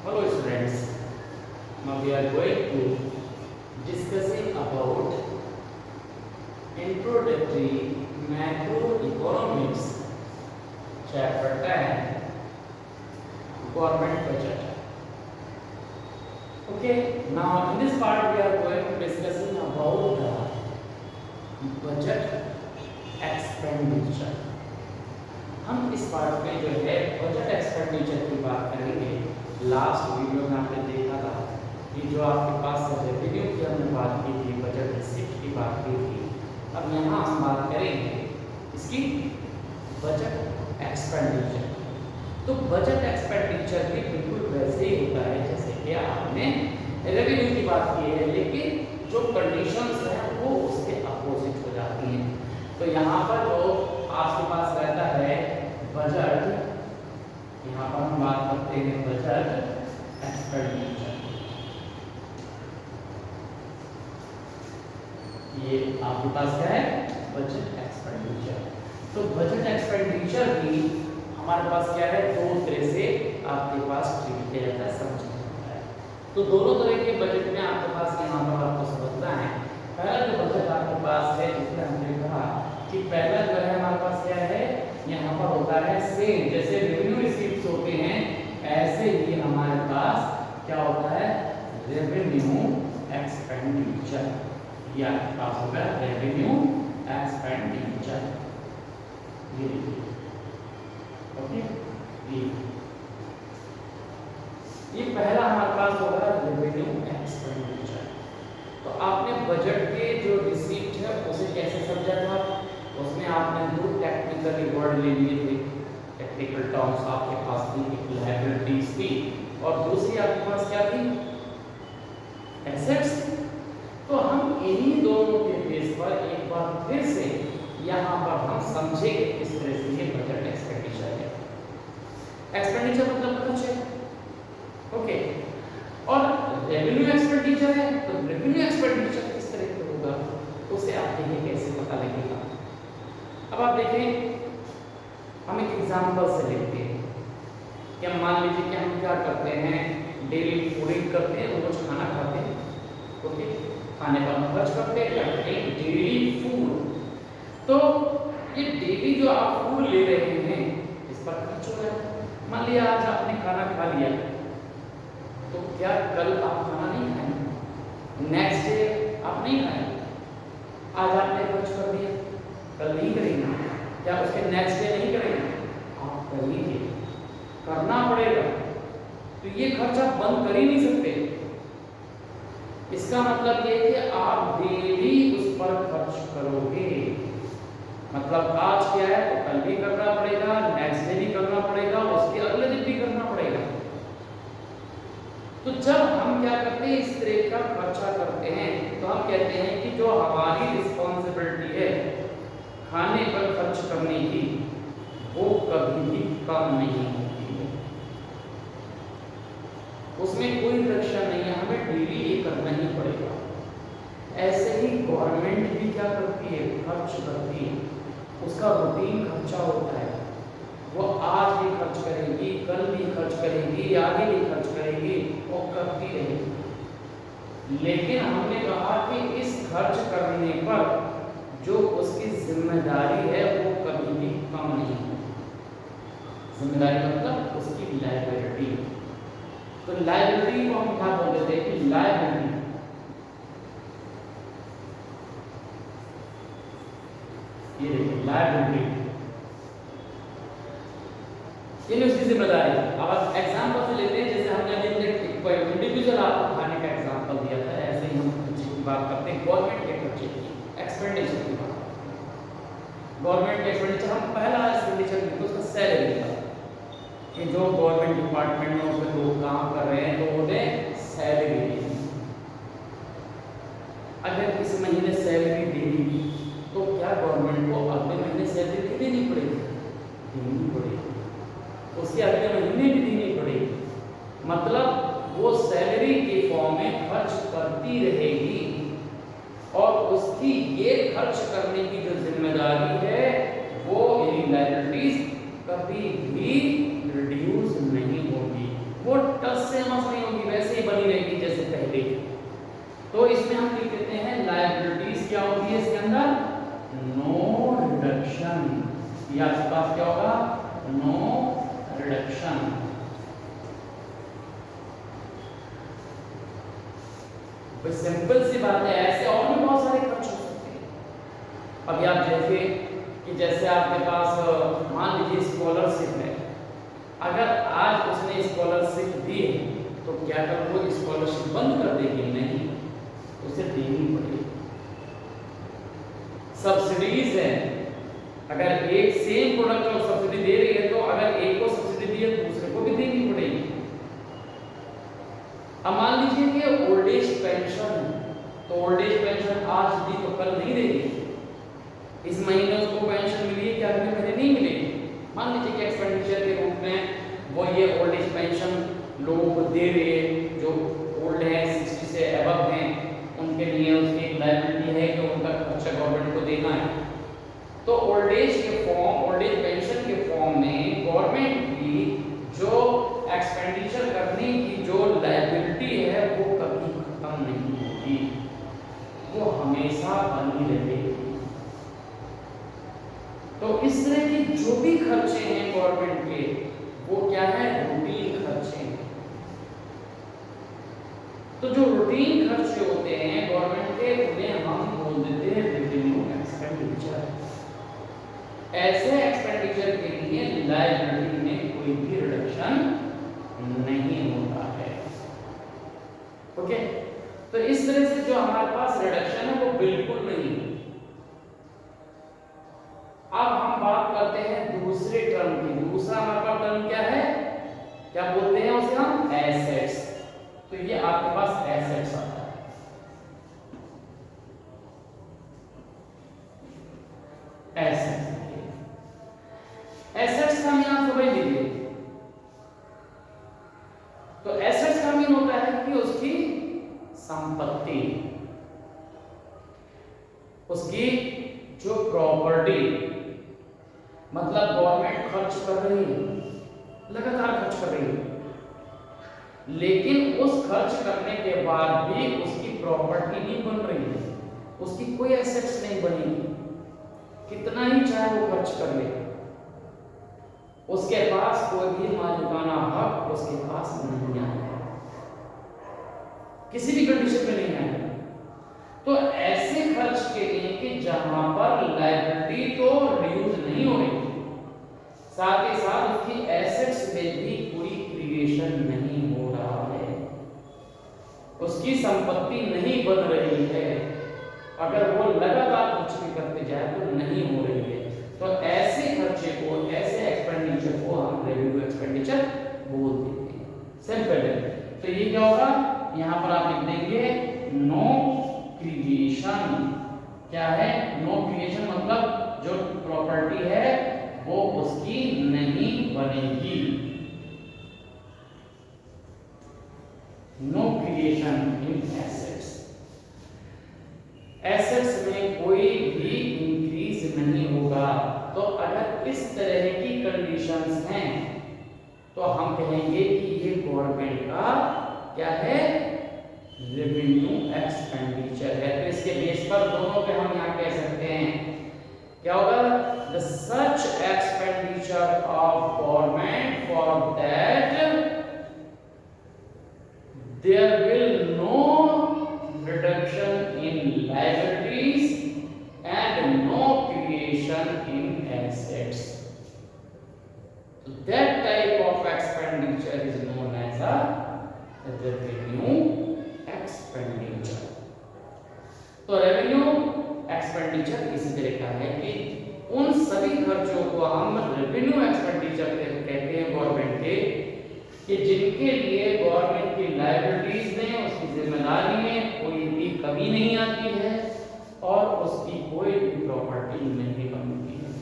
Hello students, now we are going to discussing about introductory macroeconomics chapter 10 government budget. Okay, now in this part we are going to discussing about the budget expenditure. हम इस part में जो है budget expenditure की बात करेंगे। Last video में आपने देखा था कि जो आपके पास रेवेन्यू की हमने बात की थी, बजट रिसीप्ट की बात की थी। अब यहाँ हम बात करेंगे इसकी बजट एक्सपेंडिचर। तो बजट एक्सपेंडिचर भी बिल्कुल वैसे ही होता है जैसे कि आपने रेवेन्यू की बात की है, लेकिन जो कंडीशंस हैं वो उसके अपोजिट हो जाती हैं। तो यहाँ पर जो आपके पास रहता है बजट, यहाँ पर हम बात करते हैं बजट एक्सपेंडिचर। ये आपके पास क्या है? Budget expenditure. तो बजट एक्सपेंडिचर भी हमारे पास क्या है? दो तरह से आपके पास ट्रीट किया जाता है, समझा जाता है। तो दोनों तरह के बजट में आपके पास यहाँ पर आपको समझना है। पहला जो बजट आपके पास है, जिसमें हमने कहा कि पहला जो है हमारे पास क्या है, यहाँ पर होता है सेम जैसे रेवेन्यू रिसीप्ट्स होते हैं, ऐसे ही हमारे पास क्या होता है? Revenue expenditure. या आपके पास होगा रेवेन्यू एक्सपेंडिचर। ये देखिए, ओके, ये पहला हमारे पास होगा रेवेन्यू एक्सपेंडिचर। तो आपने बजट के जो रिसीप्ट है उसे कैसे समझा था? उसमें आपने दो टेक्निकल वर्ड ले लिए थे, टेक्निकल टर्म्स आपके पास थी, एक लायबिलिटीज थी और दूसरी आपके पास क्या थी? एसेट्स। तो हम इन्हीं दोनों के बेस पर एक बार फिर से यहाँ पर हम समझेंगे किस तरह से ये बजट एक्सपेंडिचर है। एक्सपेंडिचर मतलब खर्च है, ओके। और रेवेन्यू एक्सपेंडिचर है, तो रेवेन्यू एक्सपेंडिचर किस तरह का होगा उसे आप देखिए कैसे पता लगेगा। अब आप देखें, हम एक एग्जांपल से लेते हैं कि मान लीजिए कि हम क्या करते हैं, डेली फूडिंग करते हैं, रोज खाना खाते हैं, ओके, खाने पर हम खर्च करते हैं डेली फूड। तो ये डेली जो आप फूड ले रहे हैं इस पर खर्च हो रहा है। मान लिया आज आपने खाना खा लिया, तो क्या कल आप खाना नहीं खाएंगे? नेक्स्ट डे आप नहीं खाएंगे। आज आपने खर्च कर दिया, कल नहीं करेंगे। क्या उसके नेक्स्ट डे नहीं करेंगे? आप करेंगे, करना पड़ेगा। तो ये खर्च आप बंद कर ही नहीं सकते। इसका मतलब ये कि आप डेली उस पर खर्च करोगे। मतलब आज क्या है तो कल भी करना पड़ेगा, नेक्स्ट डे भी करना पड़ेगा, उसके अगले दिन भी करना पड़ेगा। तो जब हम क्या करते हैं, इस तरह का खर्चा करते हैं, तो हम कहते हैं कि जो हमारी रिस्पॉन्सिबिलिटी है खाने पर खर्च करने की, वो कभी भी कम नहीं होती है। उसमें कोई रक्षा नहीं है, हमें डेली ये करना ही पड़ेगा। ऐसे ही गवर्नमेंट भी क्या करती है? खर्च करती है। उसका रूटीन खर्चा होता है, वो आज भी खर्च करेगी, कल भी खर्च करेगी, आगे भी खर्च करेगी, वो करती रहेगी। लेकिन हमने कहा कि इस खर्च करने पर जो उसकी जिम्मेदारी है वो कभी भी कम नहीं है। जिम्मेदारी मतलब उसकी लायबिलिटी। तो लायबिलिटी को हम क्या बोल देते हैं कि लायबिलिटी, ये देखिए लायबिलिटी, ये उसकी जिम्मेदारी। अब एग्जांपल से लेते हैं, जैसे हमने अभी कोई इंडिविजुअल आपको खाने का एग्जांपल दिया था, ऐसे ही हम खर्चे की बात करते हैं, गवर्नमेंट के खर्चे की, एक्सपेंडिचर की बात। गवर्नमेंट एक्सपेंडिचर, हम पहला एक्सपेंडिचर देखो उसका सैलरी का, कि जो गवर्नमेंट डिपार्टमेंट में उसमें लोग काम कर रहे हैं तो उन्हें सैलरी देनी। अगर किसी महीने सैलरी देनी तो क्या गवर्नमेंट को अगले महीने सैलरी देनी पड़ेगी? देनी पड़ेगी, उसके अगले महीने भी देनी पड़ेगी। मतलब वो सैलरी के फॉर्म में खर्च करती रहेगी और उसकी ये खर्च करने की जो जिम्मेदारी है वो यानी लायबिलिटीज कभी भी रिड्यूस नहीं होगी। वो टस से मस नहीं होगी, वैसे ही बनी रहेगी जैसे पहले। तो इसमें हम लिख देते हैं लायबिलिटीज क्या होती है इसके अंदर, नो रिडक्शन, या आपके पास क्या होगा, नो रिडक्शन। सिंपल सी बात है, ऐसे और भी बहुत सारे खर्च हो सकते हैं। अभी आप देखे कि जैसे आपके पास मान लीजिए स्कॉलरशिप है, अगर आज उसने स्कॉलरशिप दी तो क्या कर वो स्कॉलरशिप बंद कर देगी, नहीं, उसे देनी पड़ेगी। सब्सिडीज है, अगर एक सेम प्रोडक्ट में सब्सिडी दे रही है तो अगर एक को सब्सिडी दी है तो दूसरे को भी देनी पड़ेगी। अब मान लीजिए कि ओल्ड एज पेंशन है, तो ओल्ड एज पेंशन आज दी तो कल नहीं देगी। इस महीने उसको पेंशन मिली है, क्या अगले महीने नहीं मिलेगी। मान लीजिए कि एक्सपेंडिचर के रूप में वो ये ओल्ड एज पेंशन लोगों को दे रही है जो ओल्ड है, 60 से अबव हैं, उनके लिए उसकी एक लायबिलिटी है कि उनका खर्चा गवर्नमेंट को देना है। तो ओल्ड एज के फॉर्म, ओल्ड एज पेंशन के फॉर्म में गवर्नमेंट की जो एक्सपेंडिचर करने की जो लायबिलिटी है वो कभी खत्म नहीं होगी, वो हमेशा बनी रहेगी। तो इस तरह के जो भी खर्चे हैं गवर्नमेंट के, वो क्या है, रूटीन खर्चे हैं। तो जो रूटीन खर्चे होते हैं गवर्नमेंट के, उन्हें हम बोल देते हैं रेवेन्यू एक्सपेंडिचर। ऐसे एक्सपेंडिचर के लिए लायबिलिटी में कोई भी रिडक्शन नहीं होता है। ओके, तो इस तरह से जो हमारे पास रिडक्शन है वो बिल्कुल नहीं। अब हम बात करते हैं दूसरे टर्म की। दूसरा हमारा टर्म क्या है, क्या बोलते हैं उसे हम, एसेट्स। तो ये आपके पास एसेट्स आता है। एसेट्स, एसेट्स का मीन आप समझ लीजिए। तो एसेट्स का मीन होता है कि उसकी संपत्ति, उसकी जो प्रॉपर्टी, मतलब गवर्नमेंट खर्च कर रही है, लगातार खर्च कर रही है, लेकिन उस खर्च करने के बाद भी उसकी प्रॉपर्टी नहीं बन रही है, उसकी कोई एसेट्स नहीं बनेगी, कितना ही चाहे वो खर्च कर ले, उसके पास कोई भी मालिकाना हक उसके पास नहीं आया, किसी भी कंडीशन में नहीं आया। तो ऐसे खर्च के लिए कि जहां पर लायबिलिटी तो रिड्यूस नहीं हो रही, साथ ही साथ उसकी एसेट्स में भी कोई क्रिएशन नहीं हो रहा है, उसकी संपत्ति नहीं बन रही है, अगर वो लगातार खर्च भी करते जाए तो नहीं हो रही है, तो ऐसे खर्चे को, ऐसे एक्सपेंडिचर को हम रेवेन्यू एक्सपेंडिचर बोल देते हैं। सिंपल है। तो ये क्या होगा, यहां पर आप लिख देंगे नो क्रिएशन। क्या है, नो क्रिएशन मतलब जो प्रॉपर्टी है वो उसकी नहीं बनेगी। No creation in assets, assets में कोई भी इंक्रीज नहीं होगा। तो अगर इस तरह की कंडीशंस हैं तो हम कहेंगे कि ये गवर्नमेंट का क्या है, रेवेन्यू एक्सपेंडिचर है। तो इसके बेस पर दोनों पे हम यहाँ कह सकते हैं क्या होगा, the such expenditure of government for that there will no reduction in liabilities and no creation in assets. So that type of expenditure is known as a revenue expenditure. तो रेवेन्यू एक्सपेंडिचर इसी तरह का है कि उन सभी खर्चों को हम रेवेन्यू एक्सपेंडिचर कहते हैं गवर्नमेंट के, कि जिनके लिए गवर्नमेंट की लायबिलिटीज में, उसकी जिम्मेदारी में कोई भी कमी नहीं आती है और उसकी कोई भी प्रॉपर्टी नहीं बनती है।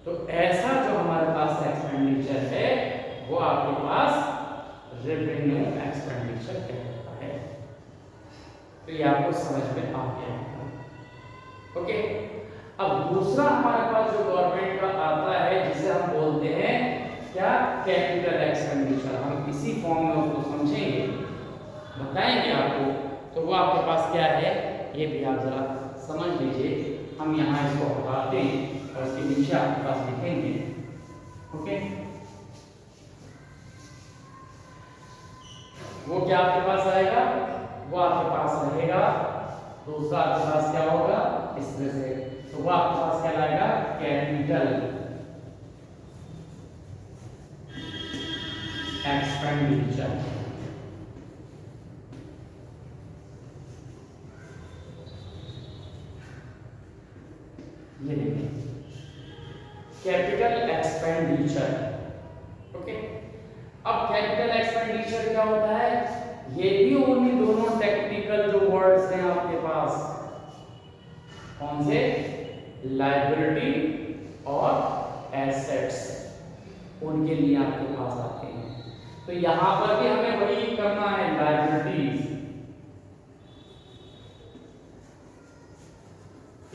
तो ऐसा जो हमारे पास एक्सपेंडिचर है वो आपके पास रेवेन्यू एक्सपेंडिचर कहलाता है। तो ये आपको समझ में आ गया। ओके, अब दूसरा हमारे पास जो गवर्नमेंट का आता है जिसे हम बोलते हैं क्या कैपिटल एक्सपेंडिचर, हम इसी फॉर्म में उसको समझेंगे, बताएंगे आपको। तो वो आपके पास क्या है ये भी आप जरा समझ लीजिए। हम यहाँ इसको हटाते हैं और इसके नीचे आपके पास लिखेंगे। ओके, वो क्या आपके पास आएगा, वो आपके पास रहेगा। दूसरा आपके पास क्या होगा इसमें से, तो वो आपके पास क्या लाएगा, कैपिटल एक्सपेंडिचर। ये देखिए कैपिटल एक्सपेंडिचर। ओके, अब कैपिटल एक्सपेंडिचर क्या होता है, ये भी उन्हीं दोनों टेक्निकल जो वर्ड्स हैं आपके पास, कौन से, लायबिलिटी और एसेट्स, उनके लिए आपके पास आते हैं। तो यहां पर भी हमें वही करना है, लायबिलिटीज,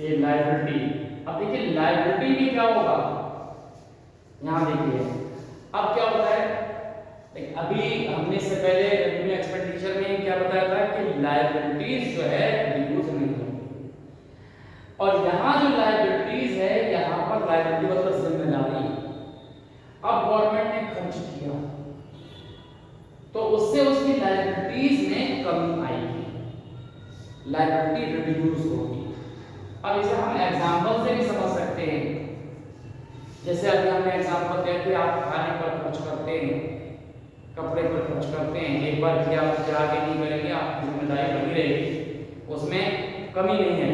ये लायबिलिटी। अब देखिए लायबिलिटी भी क्या होगा, यहां देखिए अब क्या होता है, अभी हमने इससे पहले रेवेन्यू एक्सपेंडिचर में क्या बताया था कि लायबिलिटीज जो है रिड्यूस नहीं होंगी, और यहां जो लायबिलिटीज है यहां पर लायबिलिटी मतलब जिम्मेदारी। अब गवर्नमेंट ने खर्च किया तो उससे उसकी लायबिलिटीज में कमी आएगी, लायबिलिटी रिड्यूस होगी। अब इसे हम एग्जांपल से भी समझ सकते हैं, जैसे अभी हमने एग्जांपल दिया कि आप खाने पर खर्च करते हैं, कपड़े पर खर्च करते हैं, एक बार किया फिर आगे नहीं करेंगे, आपकी जिम्मेदारी बनी रहेगी, उसमें कमी नहीं है।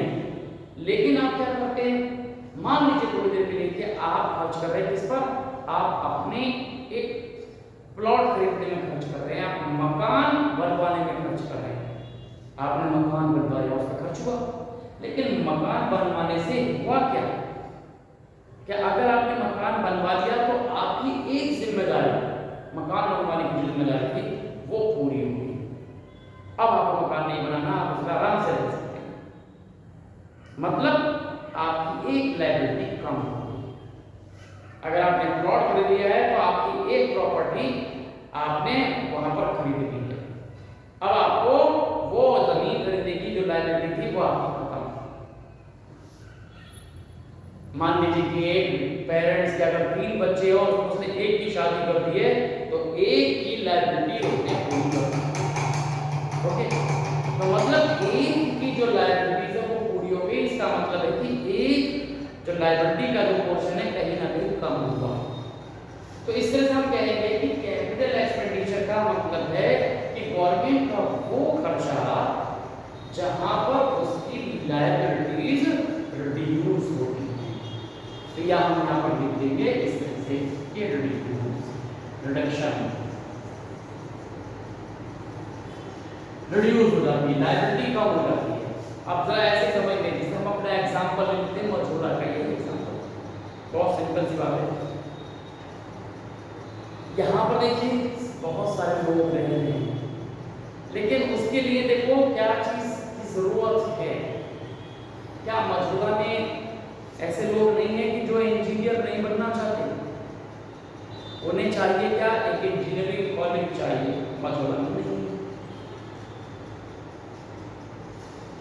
लेकिन आप क्या करते हैं, मान लीजिए थोड़ी देर के लिए कि आप खर्च कर रहे हैं किस पर, आप अपने एक प्लॉट खरीदने में खर्च कर रहे हैं, आप मकान बनवाने में खर्च कर रहे हैं। आपने मकान बनवाया, उस पर खर्च हुआ, लेकिन मकान बनवाने से हुआ क्या, क्या अगर आपने मकान बनवा दिया तो आपकी एक जिम्मेदारी, मकान बनवाने की जिम्मेदारी थी, वो पूरी हुई। अब आपको मकान नहीं बनाना, आप उसका आराम से रह सकते हैं, मतलब आपकी एक लायबिलिटी कम होगी। अगर आपने प्लॉट खरीद लिया है तो आपकी एक प्रॉपर्टी आपने वहां पर खरीद ली है, अब आपको वो जमीन खरीदने की जो लायबिलिटी थी वो आपकी खत्म। मान लीजिए कि एक पेरेंट्स के अगर 3 बच्चे हो और उसने एक की शादी कर दी है तो एक की लायबिलिटी उसने पूरी कर दी। ओके, तो मतलब एक की जो लायबिलिटी है वो पूरी हो गई, इसका मतलब है कि एक जो लायबिलिटी का जो पोर्शन है कहीं ना कहीं कम हुआ। तो इस तरह से हम कहेंगे कि कैपिटल एक्सपेंडिचर का मतलब है कि गवर्नमेंट का वो खर्चा जहां पर उसकी लायबिलिटीज रिड्यूस होती है। तो यह हम यहाँ पर लिख देंगे इस तरह से कि रिडक्शन, रिड्यूस हो जाती है, लायबिलिटी कम हो जाती है। अब जरा ऐसे समझ लें, जैसे हम अपना एग्जांपल लेते हैं मजदूरा का, ये एग्जांपल बहुत सिंपल सी बात है। यहाँ पर देखिए बहुत सारे लोग रह रहे हैं, लेकिन उसके लिए देखो क्या चीज की जरूरत है। क्या मजदूरा में ऐसे लोग नहीं है कि जो इंजीनियर नहीं बनना चाहते, उन्हें चाहिए क्या, एक इंजीनियरिंग कॉलेज चाहिए, मजदूरा में नहीं।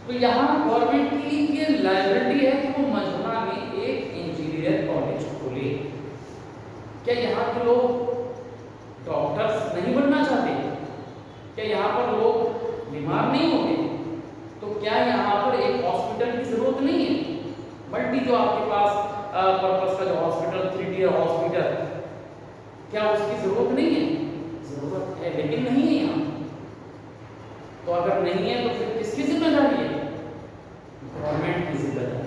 तो यहाँ गवर्नमेंट की ये लायबिलिटी है कि वो मजदूरा में एक इंजीनियर कॉलेज खोले। क्या यहाँ के लोग डॉक्टर्स नहीं बनना चाहते, क्या यहाँ पर लोग बीमार नहीं होते, तो क्या यहाँ पर एक हॉस्पिटल की जरूरत नहीं है, मल्टी जो आपके पास पर्पस का जो हॉस्पिटल 3 टियर हॉस्पिटल, क्या उसकी जरूरत नहीं है, जरूरत है लेकिन नहीं है यहाँ। तो अगर नहीं है तो फिर किसकी जिम्मेदारी है, गवर्नमेंट की जिम्मेदारी।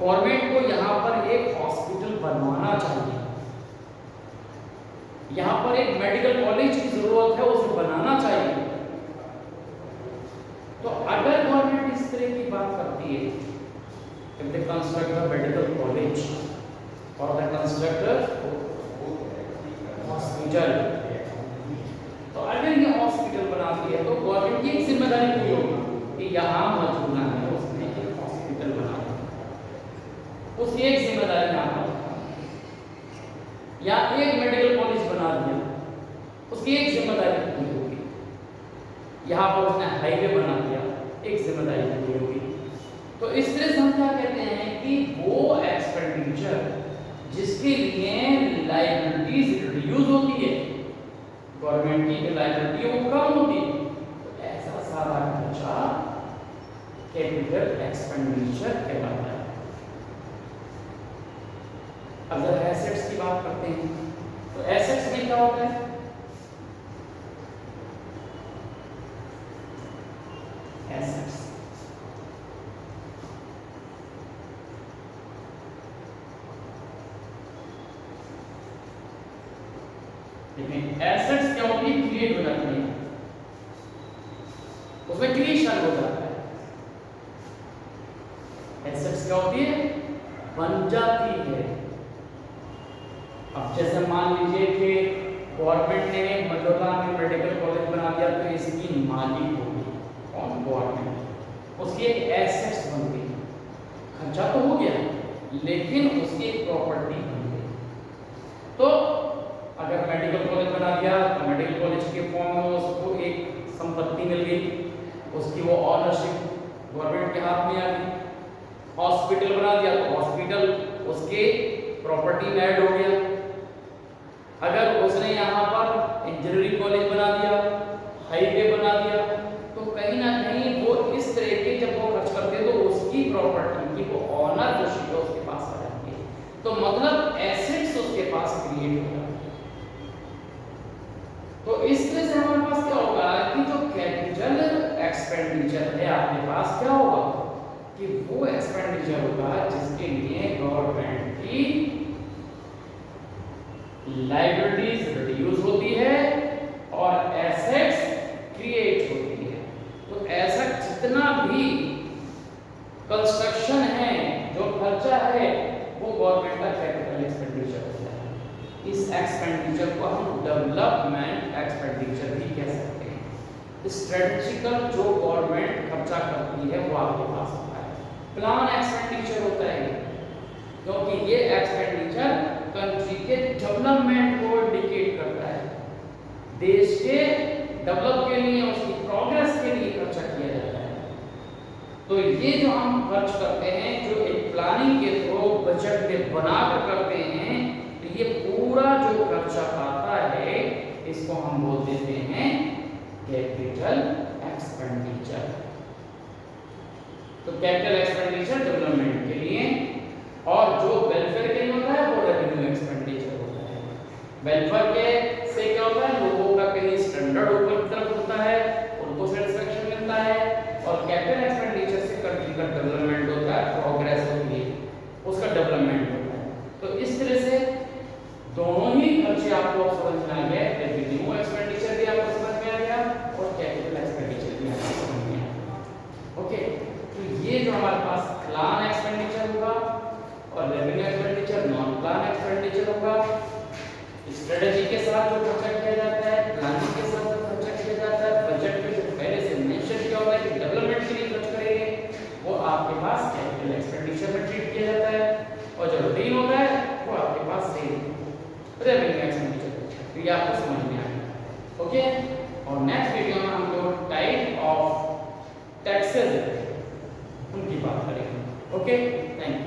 गवर्नमेंट को यहाँ पर एक हॉस्पिटल बनवाना चाहिए, यहाँ पर एक मेडिकल कॉलेज की जरूरत है, उसे बनाना चाहिए। तो अगर गवर्नमेंट इस तरह की बात करती है, if they construct a medical college or they construct a hospital, तो अगर ये हॉस्पिटल बनाती है तो गवर्नमेंट की एक जिम्मेदारी पूरी होगी कि यहाँ मजदूरा है उसने एक हॉस्पिटल बनाया, उसकी एक जिम्मेदारी यहाँ पर। या एक मेडिकल कॉलेज बना दिया, उसकी एक जिम्मेदारी पूरी होगी। यहाँ पर उसने हाईवे बना दिया, एक जिम्मेदारी पूरी होगी। तो इस तरह से हम क्या कहते हैं कि वो एक्सपेंडिचर जिसके लिए लायबिलिटीज रिड्यूस होती है, गवर्नमेंट की लायबिलिटी वो कम होती है, तो ऐसा सारा खर्चा कैपिटल एक्सपेंडिचर कहलाता है। अगर एसेट्स की बात करते हैं तो एसेट्स में क्या होता है? एसेट्स एसेट्स क्या होती है? क्रिएट हो जाती है, उसमें क्रिएशन हो जाता है। एसेट्स क्या होती है? बन जाती है। अब जैसे मान लीजिए कि गवर्नमेंट ने मझौला में मेडिकल कॉलेज बना दिया, तो इसकी मालिक होगी कौन? गवर्नमेंट। उसकी एक एसेट्स बन गई, खर्चा तो हो गया लेकिन उसकी एक प्रॉपर्टी बन गई। तो अगर मेडिकल कॉलेज बना दिया तो मेडिकल कॉलेज के फॉर्म में उसको एक संपत्ति मिल गई, उसकी वो ऑनरशिप गवर्नमेंट के हाथ में आ गई। हॉस्पिटल बना दिया तो हॉस्पिटल उसके प्रॉपर्टी में ऐड हो गया। अगर उसने यहाँ पर इंजीनियरिंग कॉलेज बना दिया, हाईवे बना दिया, तो कहीं ना कहीं वो इस तरह के जब वो खर्च करते हैं तो उसकी प्रॉपर्टी की वो ऑनरशिप उसके पास आ जाती है। तो मतलब एसेट्स उसके पास क्रिएट हो जाती है। तो इस तरह से हमारे पास क्या होगा कि जो कैपिटल एक्सपेंडिचर है आपके पास क्या होगा कि वो एक्सपेंडिचर होगा जिसके लिए गवर्नमेंट की लायबिलिटीज रिड्यूस होती है और एसेट्स क्रिएट होती है। तो ऐसा जितना भी कंस्ट्रक्शन है, जो खर्चा है, वो गवर्नमेंट का कैपिटल एक्सपेंडिचर होता है। इस एक्सपेंडिचर को हम डेवलपमेंट एक्सपेंडिचर भी कह सकते हैं। स्ट्रेटेजिकल जो गवर्नमेंट खर्चा करती है वो आपके पास होता है। प्लान एक्सपेंडिचर होता है क्योंकि ये एक्सपेंडिचर कंट्री के डेवलपमेंट को इंडिकेट करता है। देश के डेवलप के लिए, उसकी प्रोग्रेस के लिए खर्चा किया जाता है। तो ये जो हम खर्च करते हैं, जो एक प्लानिंग के थ्रू बजट में बनाकर करते हैं, तो ये पूरा जो खर्चा आता है इसको हम बोल देते हैं कैपिटल एक्सपेंडिचर। तो कैपिटल एक्सपेंडिचर डेवलपमेंट के लिए, और जो वेलफेयर के लिए होता है वो रेवेन्यू एक्सपेंडिचर होता है। वेलफेयर के से क्या होता है? लोगों का कहीं स्टैंडर्ड ऊपर की तरफ होता है, उनको सेटिस्फेक्शन मिलता है। और कैपिटल एक्सपेंडिचर से कंट्री का डेवलपमेंट होता है, प्रोग्रेस होती है, उसका डेवलपमेंट होता है। तो इस तरह से दोनों ही खर्चे आपको समझ में आ गए। रेवेन्यू एक्सपेंडिचर भी आपको समझ में आ गया और कैपिटल एक्सपेंडिचर भी आपको समझ में आ गया। ओके, तो ये जो हमारे पास प्लान एक्सपेंडिचर होगा और revenue expenditure non plan expenditure होगा। स्ट्रेटजी के साथ जो खर्चा किया जाता है, प्लानिंग के साथ जो खर्चा किया जाता है, बजट में जो पहले से मेंशन किया हुआ है कि डेवलपमेंट के लिए खर्च करेंगे, वो आपके पास कैपिटल एक्सपेंडिचर में ट्रीट किया जाता है। और जो रूटीन होता है वो आपके पास रेवेन्यू एक्सपेंडिचर। तो ये आपको समझ में आ गया। ओके, और नेक्स्ट वीडियो में हम जो टाइप ऑफ टैक्सेस उनकी बात करेंगे। Okay, thank you.